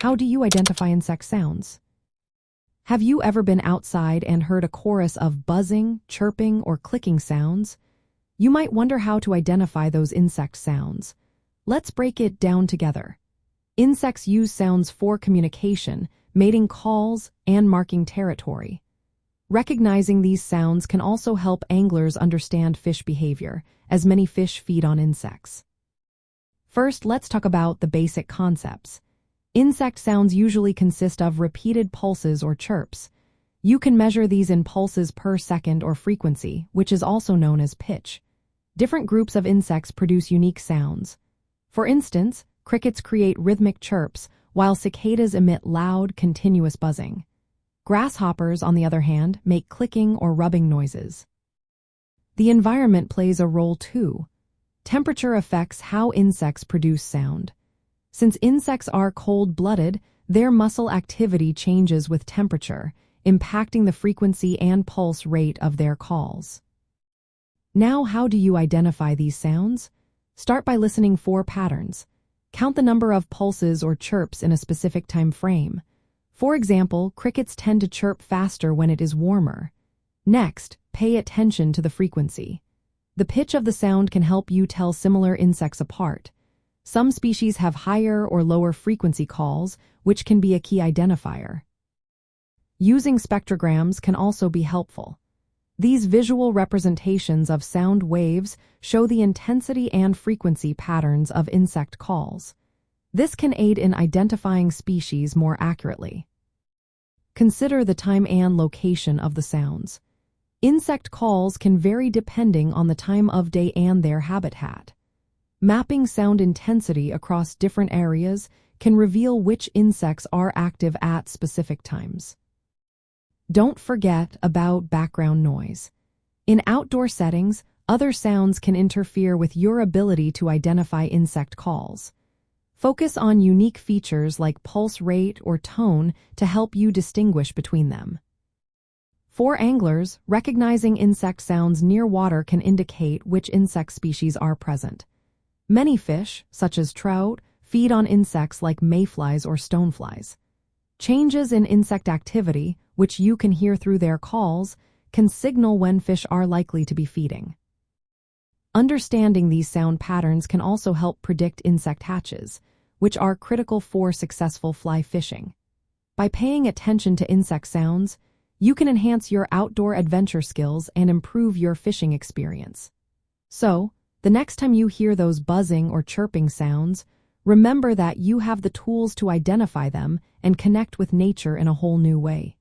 How do you identify insect sounds? Have you ever been outside and heard a chorus of buzzing, chirping, or clicking sounds? You might wonder how to identify those insect sounds. Let's break it down together. Insects use sounds for communication, mating calls, and marking territory. Recognizing these sounds can also help anglers understand fish behavior, as many fish feed on insects. First, let's talk about the basic concepts. Insect sounds usually consist of repeated pulses or chirps. You can measure these in pulses per second or frequency, which is also known as pitch. Different groups of insects produce unique sounds. For instance, crickets create rhythmic chirps, while cicadas emit loud, continuous buzzing. Grasshoppers, on the other hand, make clicking or rubbing noises. The environment plays a role too. Temperature affects how insects produce sound. Since insects are cold-blooded, their muscle activity changes with temperature, impacting the frequency and pulse rate of their calls. Now, how do you identify these sounds? Start by listening for patterns. Count the number of pulses or chirps in a specific time frame. For example, crickets tend to chirp faster when it is warmer. Next, pay attention to the frequency. The pitch of the sound can help you tell similar insects apart. Some species have higher or lower frequency calls, which can be a key identifier. Using spectrograms can also be helpful. These visual representations of sound waves show the intensity and frequency patterns of insect calls. This can aid in identifying species more accurately. Consider the time and location of the sounds. Insect calls can vary depending on the time of day and their habitat. Mapping sound intensity across different areas can reveal which insects are active at specific times. Don't forget about background noise. In outdoor settings, other sounds can interfere with your ability to identify insect calls. Focus on unique features like pulse rate or tone to help you distinguish between them. For anglers, recognizing insect sounds near water can indicate which insect species are present. Many fish, such as trout, feed on insects like mayflies or stoneflies. Changes in insect activity, which you can hear through their calls, can signal when fish are likely to be feeding. Understanding these sound patterns can also help predict insect hatches, which are critical for successful fly fishing. By paying attention to insect sounds, you can enhance your outdoor adventure skills and improve your fishing experience. So, the next time you hear those buzzing or chirping sounds, remember that you have the tools to identify them and connect with nature in a whole new way.